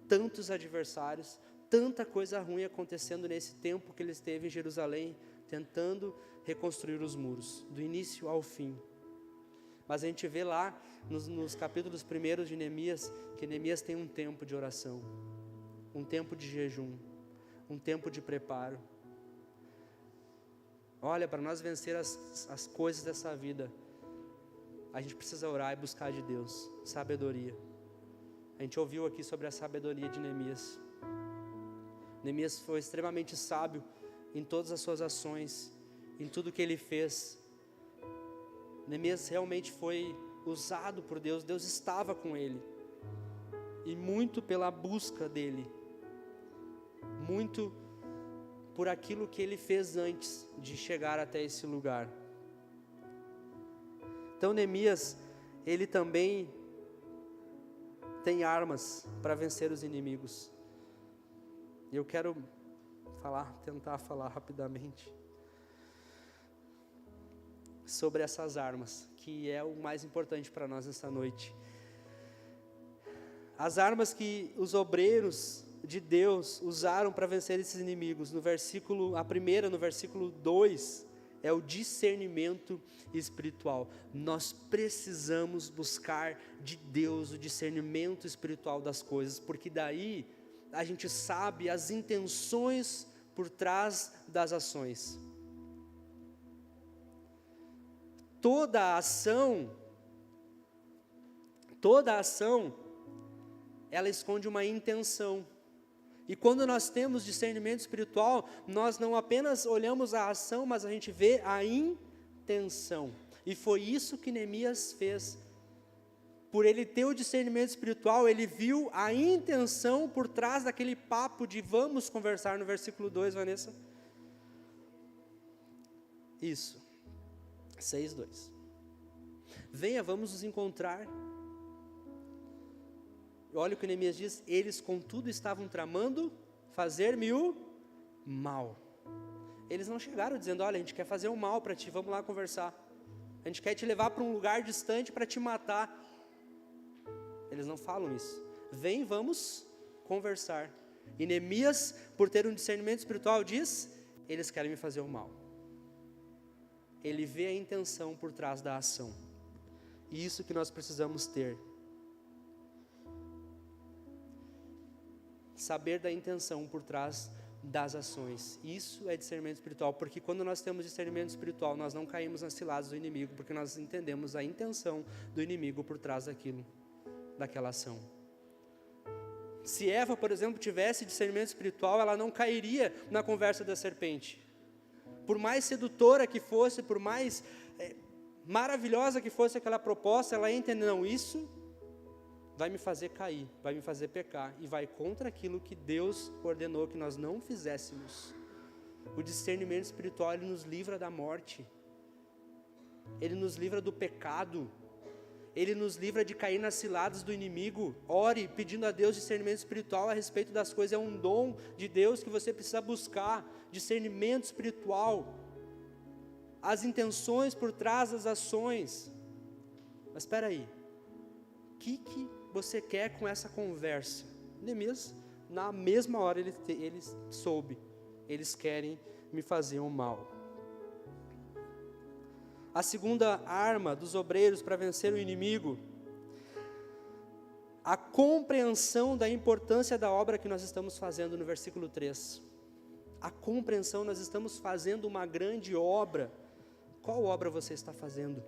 tantos adversários, tanta coisa ruim acontecendo nesse tempo que ele esteve em Jerusalém, tentando reconstruir os muros, do início ao fim. Mas a gente vê lá, nos capítulos primeiros de Neemias, que Neemias tem um tempo de oração, um tempo de jejum, um tempo de preparo. Olha, para nós vencer as coisas dessa vida, a gente precisa orar e buscar de Deus sabedoria. A gente ouviu aqui sobre a sabedoria de Neemias. Neemias foi extremamente sábio em todas as suas ações, em tudo que ele fez. Neemias realmente foi usado por Deus, Deus estava com ele, e muito pela busca dele, muito por aquilo que ele fez antes de chegar até esse lugar. Então Neemias, ele também tem armas para vencer os inimigos. E eu quero tentar falar rapidamente sobre essas armas, que é o mais importante para nós nessa noite. As armas que os obreiros de Deus usaram para vencer esses inimigos, a primeira no versículo 2, é o discernimento espiritual. Nós precisamos buscar de Deus o discernimento espiritual das coisas, porque daí a gente sabe as intenções por trás das ações. Toda ação, ela esconde uma intenção. E quando nós temos discernimento espiritual, nós não apenas olhamos a ação, mas a gente vê a intenção. E foi isso que Neemias fez. por ele ter o discernimento espiritual, ele viu a intenção por trás daquele papo de vamos conversar, no versículo 2, Vanessa. Isso, 6:2. Venha, vamos nos encontrar. Olha o que Neemias diz, eles contudo estavam tramando fazer-me o mal. Eles não chegaram dizendo, olha, a gente quer fazer o mal para ti, vamos lá conversar. A gente quer te levar para um lugar distante para te matar. Eles não falam isso. Vem, vamos conversar. E Neemias, por ter um discernimento espiritual, diz, eles querem me fazer o mal. Ele vê a intenção por trás da ação. E isso que nós precisamos ter. Saber da intenção por trás das ações. Isso é discernimento espiritual, porque quando nós temos discernimento espiritual, nós não caímos nas ciladas do inimigo, porque nós entendemos a intenção do inimigo por trás daquela ação. Se Eva, por exemplo, tivesse discernimento espiritual, ela não cairia na conversa da serpente. Por mais sedutora que fosse, por mais maravilhosa que fosse aquela proposta, ela ia entender, não, isso vai me fazer cair, vai me fazer pecar, e vai contra aquilo que Deus ordenou que nós não fizéssemos. O discernimento espiritual, ele nos livra da morte, ele nos livra do pecado, ele nos livra de cair nas ciladas do inimigo. Ore pedindo a Deus discernimento espiritual a respeito das coisas, é um dom de Deus que você precisa buscar, discernimento espiritual, as intenções por trás das ações. Mas espera aí, o que você quer com essa conversa? Neemias, na mesma hora ele soube, eles querem me fazer um mal. A segunda arma dos obreiros para vencer o inimigo, a compreensão da importância da obra que nós estamos fazendo no versículo 3. A compreensão, nós estamos fazendo uma grande obra. Qual obra você está fazendo?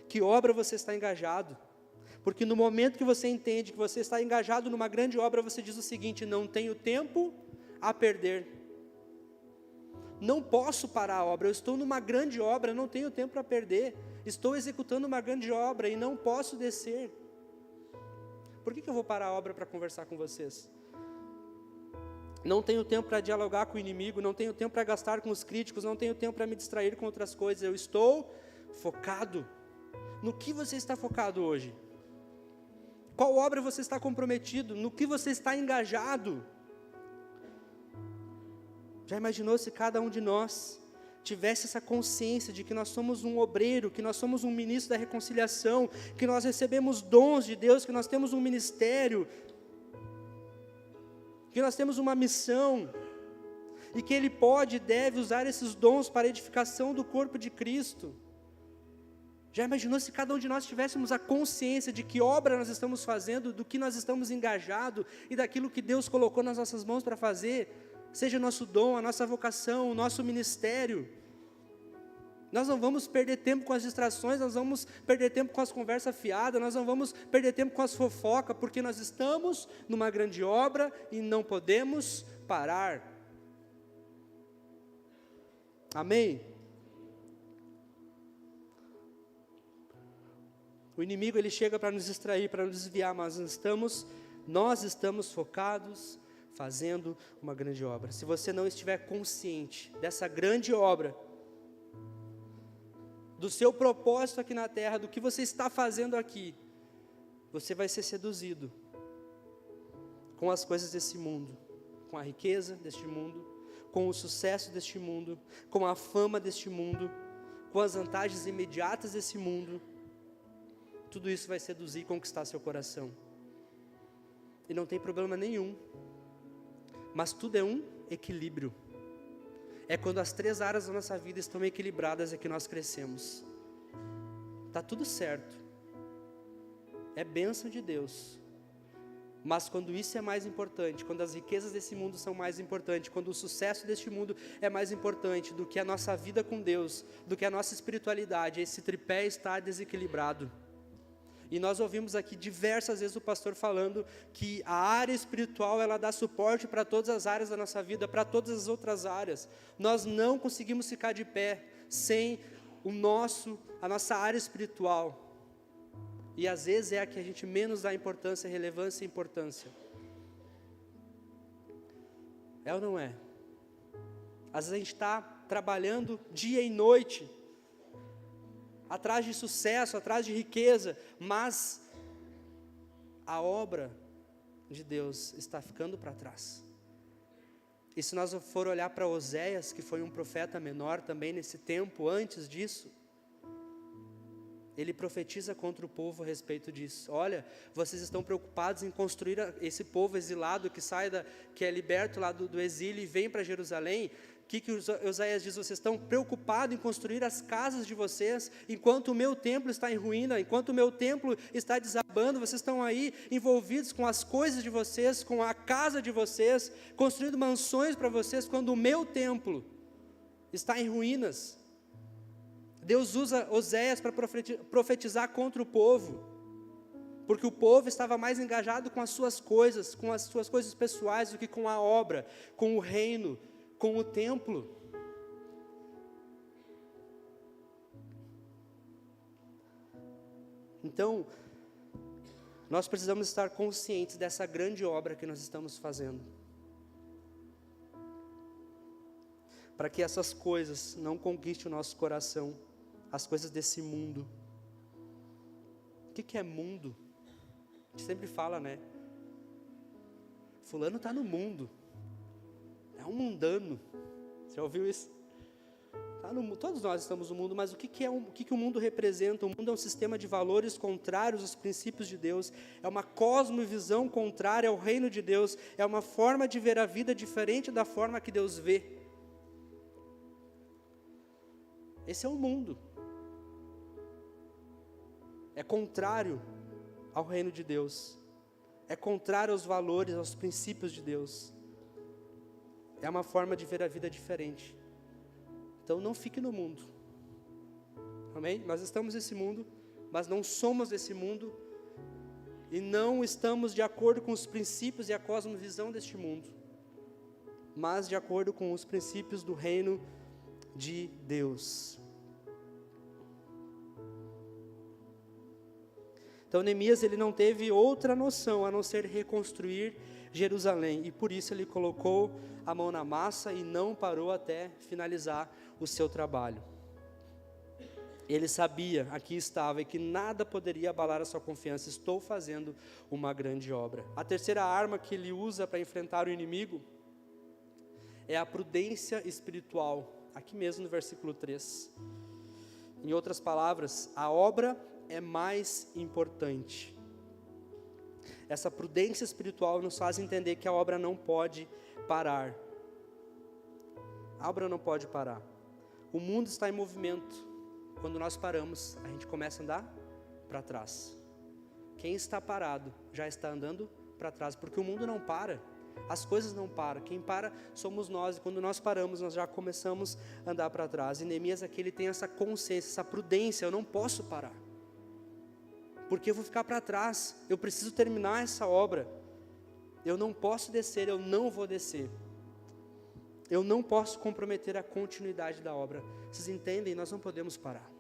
Que obra você está engajado? Porque no momento que você entende que você está engajado numa grande obra, você diz o seguinte, não tenho tempo a perder. Não posso parar a obra, eu estou numa grande obra, não tenho tempo para perder. Estou executando uma grande obra e não posso descer. Por que eu vou parar a obra para conversar com vocês? Não tenho tempo para dialogar com o inimigo, não tenho tempo para gastar com os críticos, não tenho tempo para me distrair com outras coisas. Eu estou focado. No que você está focado hoje? Qual obra você está comprometido? No que você está engajado? Já imaginou se cada um de nós tivesse essa consciência de que nós somos um obreiro, que nós somos um ministro da reconciliação, que nós recebemos dons de Deus, que nós temos um ministério, que nós temos uma missão, e que Ele pode e deve usar esses dons para a edificação do corpo de Cristo? Já imaginou se cada um de nós tivéssemos a consciência de que obra nós estamos fazendo, do que nós estamos engajados, e daquilo que Deus colocou nas nossas mãos para fazer? Seja o nosso dom, a nossa vocação, o nosso ministério. Nós não vamos perder tempo com as distrações, nós vamos perder tempo com as conversas fiadas, nós não vamos perder tempo com as fofocas, porque nós estamos numa grande obra e não podemos parar. Amém? O inimigo, ele chega para nos distrair, para nos desviar, mas nós estamos focados, fazendo uma grande obra. Se você não estiver consciente dessa grande obra, do seu propósito aqui na terra, do que você está fazendo aqui, você vai ser seduzido com as coisas desse mundo, com a riqueza deste mundo, com o sucesso deste mundo, com a fama deste mundo, com as vantagens imediatas desse mundo. Tudo isso vai seduzir e conquistar seu coração. E não tem problema nenhum. Mas tudo é um equilíbrio. É quando as 3 áreas da nossa vida estão equilibradas é que nós crescemos. Está tudo certo. É bênção de Deus. Mas quando isso é mais importante, quando as riquezas desse mundo são mais importantes, quando o sucesso deste mundo é mais importante do que a nossa vida com Deus, do que a nossa espiritualidade, esse tripé está desequilibrado. E nós ouvimos aqui diversas vezes o pastor falando que a área espiritual, ela dá suporte para todas as áreas da nossa vida, para todas as outras áreas. Nós não conseguimos ficar de pé sem a nossa área espiritual. E às vezes é a que a gente menos dá importância, relevância e importância. É ou não é? Às vezes a gente está trabalhando dia e noite, atrás de sucesso, atrás de riqueza, mas a obra de Deus está ficando para trás. E se nós for olhar para Oséias, que foi um profeta menor também nesse tempo, antes disso, ele profetiza contra o povo a respeito disso. Olha, vocês estão preocupados em construir esse povo exilado que é liberto lá do exílio e vem para Jerusalém. O que Oséias diz? Vocês estão preocupados em construir as casas de vocês, enquanto o meu templo está em ruína, enquanto o meu templo está desabando, vocês estão aí envolvidos com as coisas de vocês, com a casa de vocês, construindo mansões para vocês, quando o meu templo está em ruínas. Deus usa Oséias para profetizar contra o povo, porque o povo estava mais engajado com as suas coisas pessoais do que com a obra, com o reino, com o templo. Então, nós precisamos estar conscientes dessa grande obra que nós estamos fazendo, para que essas coisas não conquistem o nosso coração, as coisas desse mundo. O que é mundo? A gente sempre fala, né? Fulano está no mundo, é um mundano. Você já ouviu isso? Todos nós estamos no mundo, mas o que o mundo representa? O mundo é um sistema de valores contrários aos princípios de Deus, é uma cosmovisão contrária ao reino de Deus, é uma forma de ver a vida diferente da forma que Deus vê. Esse é o mundo. É contrário ao reino de Deus, é contrário aos valores, aos princípios de Deus, é uma forma de ver a vida diferente. Então não fique no mundo, amém? Nós estamos nesse mundo, mas não somos desse mundo, e não estamos de acordo com os princípios e a cosmovisão deste mundo, mas de acordo com os princípios do reino de Deus. Então Neemias, ele não teve outra noção a não ser reconstruir Jerusalém, e por isso ele colocou a mão na massa e não parou até finalizar o seu trabalho. Ele sabia, aqui estava, e que nada poderia abalar a sua confiança. Estou fazendo uma grande obra. A terceira arma que ele usa para enfrentar o inimigo é a prudência espiritual, aqui mesmo no versículo 3. Em outras palavras, a obra é mais importante. Essa prudência espiritual nos faz entender que a obra não pode parar. A obra não pode parar. O mundo está em movimento. Quando nós paramos, a gente começa a andar para trás. Quem está parado já está andando para trás, porque o mundo não para. As coisas não param. Quem para somos nós, e quando nós paramos, nós já começamos a andar para trás. E Neemias aqui, ele tem essa consciência, essa prudência: eu não posso parar, porque eu vou ficar para trás, eu preciso terminar essa obra, eu não posso descer, eu não vou descer, eu não posso comprometer a continuidade da obra. Vocês entendem? Nós não podemos parar,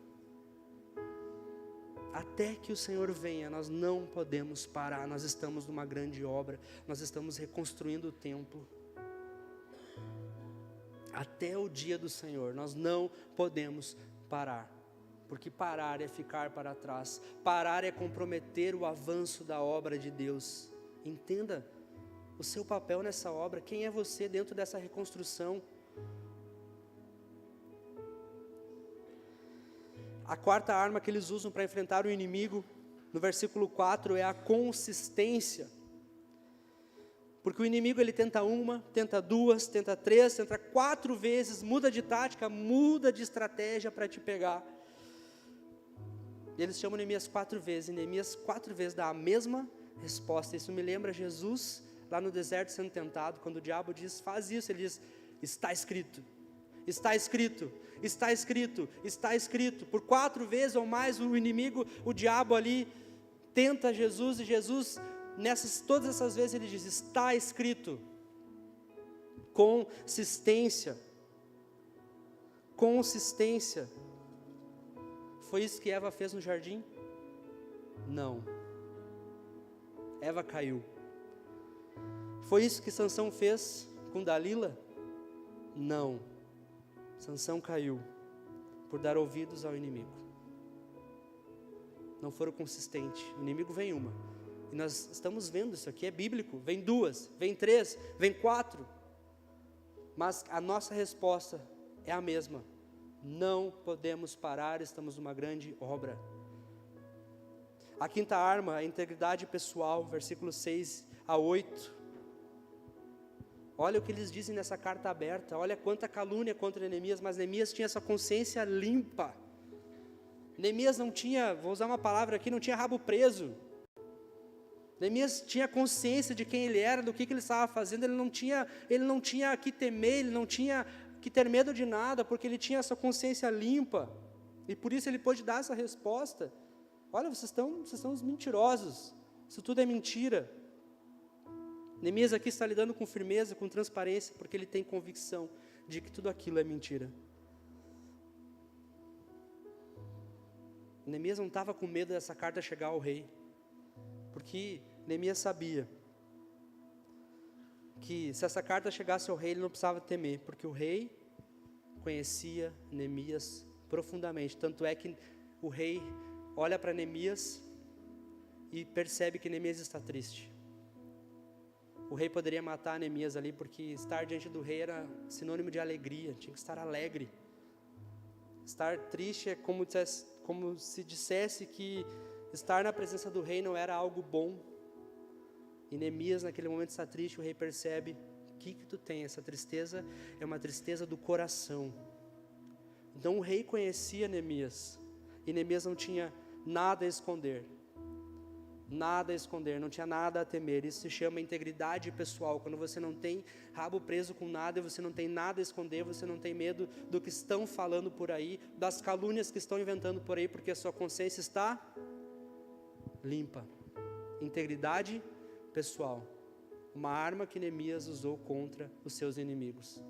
até que o Senhor venha, nós não podemos parar. Nós estamos numa grande obra, nós estamos reconstruindo o templo, até o dia do Senhor, nós não podemos parar. Porque parar é ficar para trás, parar é comprometer o avanço da obra de Deus. Entenda o seu papel nessa obra, quem é você dentro dessa reconstrução. A quarta arma que eles usam para enfrentar o inimigo, no versículo 4, é a consistência. Porque o inimigo, ele tenta uma, tenta duas, tenta três, tenta 4 vezes, muda de tática, muda de estratégia para te pegar. E eles chamam Neemias 4 vezes, e Neemias 4 vezes dá a mesma resposta. Isso me lembra Jesus lá no deserto sendo tentado, quando o diabo diz: faz isso, ele diz: está escrito, está escrito, está escrito, está escrito. Por 4 vezes ou mais o inimigo, o diabo ali tenta Jesus, e Jesus, todas essas vezes ele diz: está escrito. Consistência, consistência. Foi isso que Eva fez no jardim. Não. Eva caiu. Foi isso que Sansão fez com Dalila? Não. Sansão caiu por dar ouvidos ao inimigo. Não foram consistentes. O inimigo vem uma. E nós estamos vendo isso aqui, é bíblico. Vem 2, vem 3, vem 4. Mas a nossa resposta é a mesma. Não podemos parar, estamos numa grande obra. A quinta arma, a integridade pessoal, versículos 6 a 8. Olha o que eles dizem nessa carta aberta, olha quanta calúnia contra Neemias, mas Neemias tinha essa consciência limpa. Neemias não tinha, vou usar uma palavra aqui, não tinha rabo preso. Neemias tinha consciência de quem ele era, do que ele estava fazendo, ele não tinha que temer, ele não tinha que ter medo de nada, porque ele tinha essa consciência limpa, e por isso ele pôde dar essa resposta. Olha, vocês estão uns mentirosos, isso tudo é mentira. Neemias aqui está lidando com firmeza, com transparência, porque ele tem convicção de que tudo aquilo é mentira. Neemias não estava com medo dessa carta chegar ao rei, porque Neemias sabia que se essa carta chegasse ao rei, ele não precisava temer, porque o rei conhecia Neemias profundamente. Tanto é que o rei olha para Neemias e percebe que Neemias está triste. O rei poderia matar Neemias ali, porque estar diante do rei era sinônimo de alegria, tinha que estar alegre. Estar triste é como se dissesse que estar na presença do rei não era algo bom. E Neemias naquele momento está triste, o rei percebe: o que tu tem? Essa tristeza é uma tristeza do coração. Então o rei conhecia Neemias, e Neemias não tinha nada a esconder. Nada a esconder, não tinha nada a temer. Isso se chama integridade pessoal. Quando você não tem rabo preso com nada, você não tem nada a esconder, você não tem medo do que estão falando por aí, das calúnias que estão inventando por aí, porque a sua consciência está limpa. Integridade pessoal, uma arma que Neemias usou contra os seus inimigos.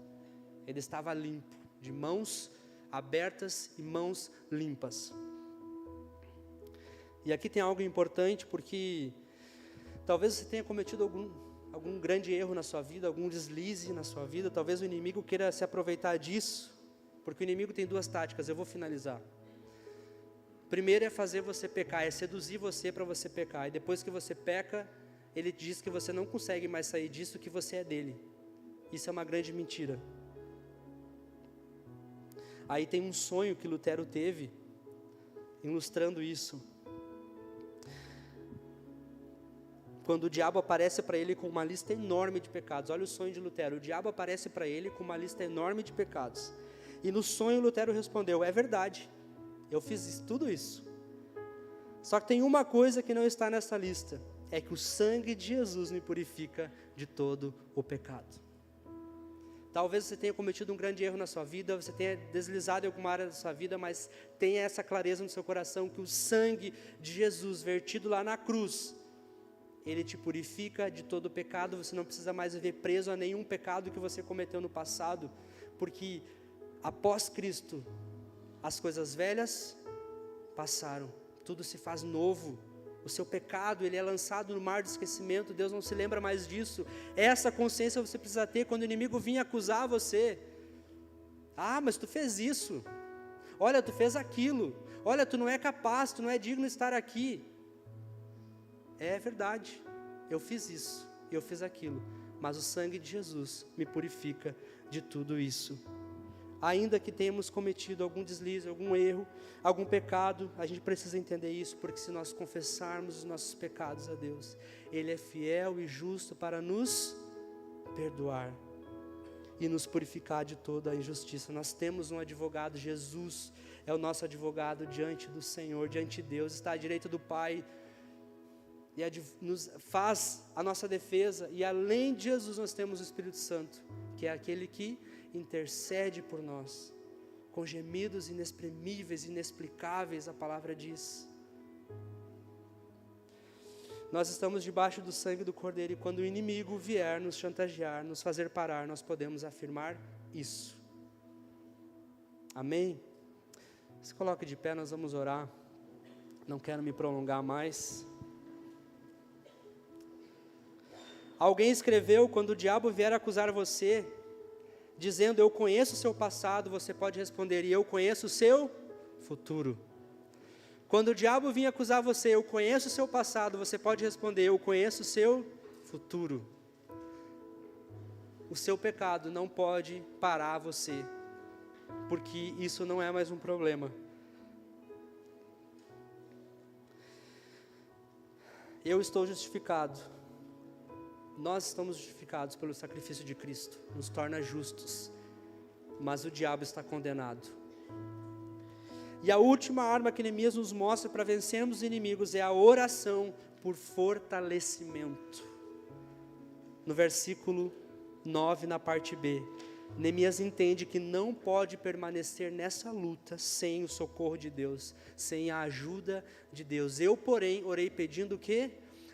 Ele estava limpo, de mãos abertas e mãos limpas. E aqui tem algo importante, porque talvez você tenha cometido algum grande erro na sua vida, algum deslize na sua vida. Talvez o inimigo queira se aproveitar disso, porque o inimigo tem 2 táticas, eu vou finalizar. Primeiro é fazer você pecar, é seduzir você para você pecar, e depois que você peca, ele diz que você não consegue mais sair disso, que você é dele. Isso é uma grande mentira. Aí tem um sonho que Lutero teve, ilustrando isso. Quando o diabo aparece para ele com uma lista enorme de pecados. Olha o sonho de Lutero. O diabo aparece para ele com uma lista enorme de pecados. E no sonho Lutero respondeu: é verdade, eu fiz tudo isso. Só que tem uma coisa que não está nessa lista. É que o sangue de Jesus me purifica de todo o pecado. Talvez você tenha cometido um grande erro na sua vida, você tenha deslizado em alguma área da sua vida, mas tenha essa clareza no seu coração que o sangue de Jesus vertido lá na cruz, ele te purifica de todo o pecado. Você não precisa mais viver preso a nenhum pecado que você cometeu no passado, porque após Cristo, as coisas velhas passaram, tudo se faz novo. O seu pecado, ele é lançado no mar do esquecimento, Deus não se lembra mais disso. Essa consciência você precisa ter quando o inimigo vir acusar você. Ah, mas tu fez isso. Olha, tu fez aquilo. Olha, tu não é capaz, tu não é digno de estar aqui. É verdade, eu fiz isso, eu fiz aquilo, mas o sangue de Jesus me purifica de tudo isso. Ainda que tenhamos cometido algum deslize, algum erro, algum pecado, a gente precisa entender isso, porque se nós confessarmos os nossos pecados a Deus, Ele é fiel e justo para nos perdoar e nos purificar de toda a injustiça. Nós temos um advogado, Jesus é o nosso advogado diante do Senhor, diante de Deus, está à direita do Pai, e nos faz a nossa defesa. E além de Jesus nós temos o Espírito Santo, que é aquele que intercede por nós, com gemidos inexprimíveis, inexplicáveis, a palavra diz. Nós estamos debaixo do sangue do Cordeiro, e quando o inimigo vier nos chantagear, nos fazer parar, nós podemos afirmar isso. Amém? Se coloque de pé, nós vamos orar. Não quero me prolongar mais. Alguém escreveu: quando o diabo vier acusar você, dizendo, eu conheço o seu passado, você pode responder, e eu conheço o seu futuro. Quando o diabo vir acusar você, eu conheço o seu passado, você pode responder, eu conheço o seu futuro. O seu pecado não pode parar você, porque isso não é mais um problema. Eu estou justificado. Nós estamos justificados pelo sacrifício de Cristo, nos torna justos, mas o diabo está condenado. E a última arma que Neemias nos mostra para vencermos os inimigos é a oração por fortalecimento. No versículo 9, na parte B, Neemias entende que não pode permanecer nessa luta sem o socorro de Deus, sem a ajuda de Deus. Eu, porém, orei pedindo o quê?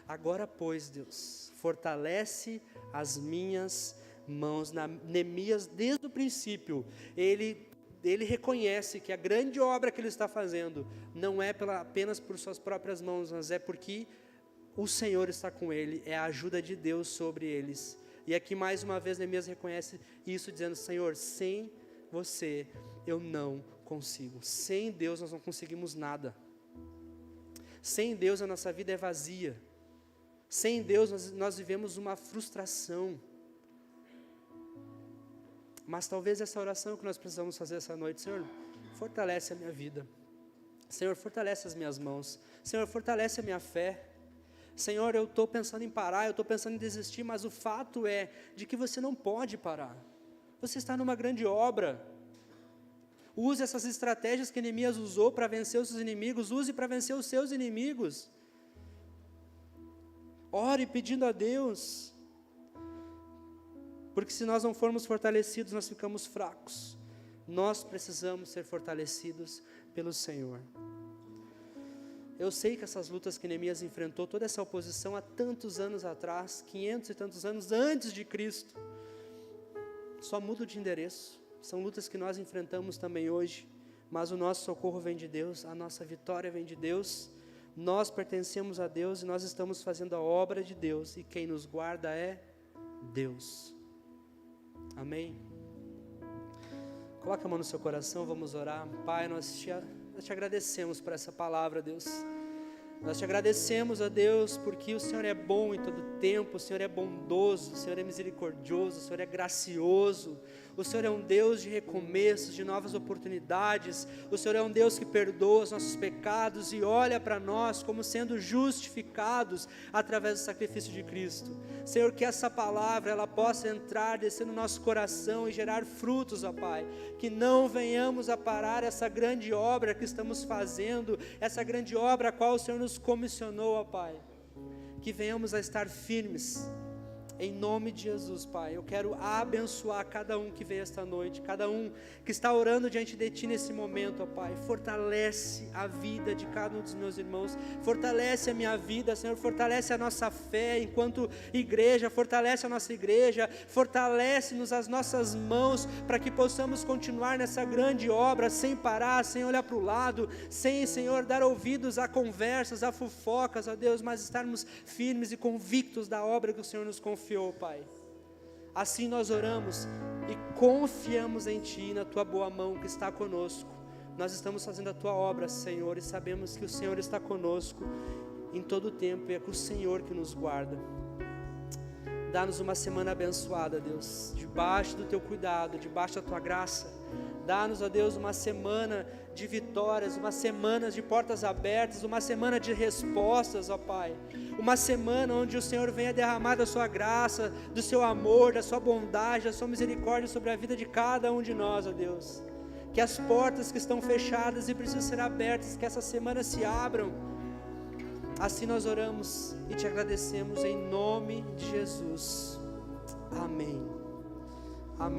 Agora, pois, Deus, fortalece as minhas mãos. Neemias, desde o princípio, ele reconhece que a grande obra que ele está fazendo não é apenas por suas próprias mãos, mas é porque o Senhor está com ele, é a ajuda de Deus sobre eles. E aqui mais uma vez Neemias reconhece isso, dizendo, Senhor, sem você eu não consigo. Sem Deus nós não conseguimos nada. Sem Deus a nossa vida é vazia. Sem Deus nós vivemos uma frustração. Mas talvez essa oração que nós precisamos fazer essa noite, Senhor, fortalece a minha vida. Senhor, fortalece as minhas mãos. Senhor, fortalece a minha fé. Senhor, eu estou pensando em parar, eu estou pensando em desistir, mas o fato é de que você não pode parar. Você está numa grande obra. Use essas estratégias que Neemias usou para vencer os seus inimigos, use para vencer os seus inimigos. Ore pedindo a Deus, porque se nós não formos fortalecidos, nós ficamos fracos. Nós precisamos ser fortalecidos pelo Senhor. Eu sei que essas lutas que Neemias enfrentou, toda essa oposição há tantos anos atrás, 500 e tantos anos antes de Cristo, só muda de endereço. São lutas que nós enfrentamos também hoje, mas o nosso socorro vem de Deus, a nossa vitória vem de Deus. Nós pertencemos a Deus e nós estamos fazendo a obra de Deus, e quem nos guarda é Deus. Amém? Coloca a mão no seu coração, vamos orar. Pai, nós te agradecemos por essa palavra, Deus. Nós te agradecemos, ó Deus, porque o Senhor é bom em todo tempo, o Senhor é bondoso, o Senhor é misericordioso, o Senhor é gracioso, o Senhor é um Deus de recomeços, de novas oportunidades, o Senhor é um Deus que perdoa os nossos pecados e olha para nós como sendo justificados através do sacrifício de Cristo. Senhor, que essa palavra ela possa entrar, descer no nosso coração e gerar frutos, ó Pai, que não venhamos a parar essa grande obra que estamos fazendo, essa grande obra a qual o Senhor nos comissionou, ó Pai, que venhamos a estar firmes, em nome de Jesus, Pai. Eu quero abençoar cada um que veio esta noite, cada um que está orando diante de Ti nesse momento, ó Pai. Fortalece a vida de cada um dos meus irmãos, fortalece a minha vida, Senhor, fortalece a nossa fé enquanto igreja, fortalece a nossa igreja, fortalece-nos as nossas mãos, para que possamos continuar nessa grande obra, sem parar, sem olhar para o lado, sem, Senhor, dar ouvidos a conversas, a fofocas, ó Deus, mas estarmos firmes e convictos da obra que o Senhor nos confiou, Pai. Assim nós oramos e confiamos em Ti, na Tua boa mão que está conosco. Nós estamos fazendo a Tua obra, Senhor, e sabemos que o Senhor está conosco em todo o tempo, e é com o Senhor que nos guarda. Dá-nos uma semana abençoada, Deus, debaixo do Teu cuidado, debaixo da Tua graça. Dá-nos, ó Deus, uma semana de vitórias, uma semana de portas abertas, uma semana de respostas, ó Pai. Uma semana onde o Senhor venha derramar da Sua graça, do Seu amor, da Sua bondade, da Sua misericórdia sobre a vida de cada um de nós, ó Deus. Que as portas que estão fechadas e precisam ser abertas, que essa semana se abram. Assim nós oramos e Te agradecemos em nome de Jesus. Amém.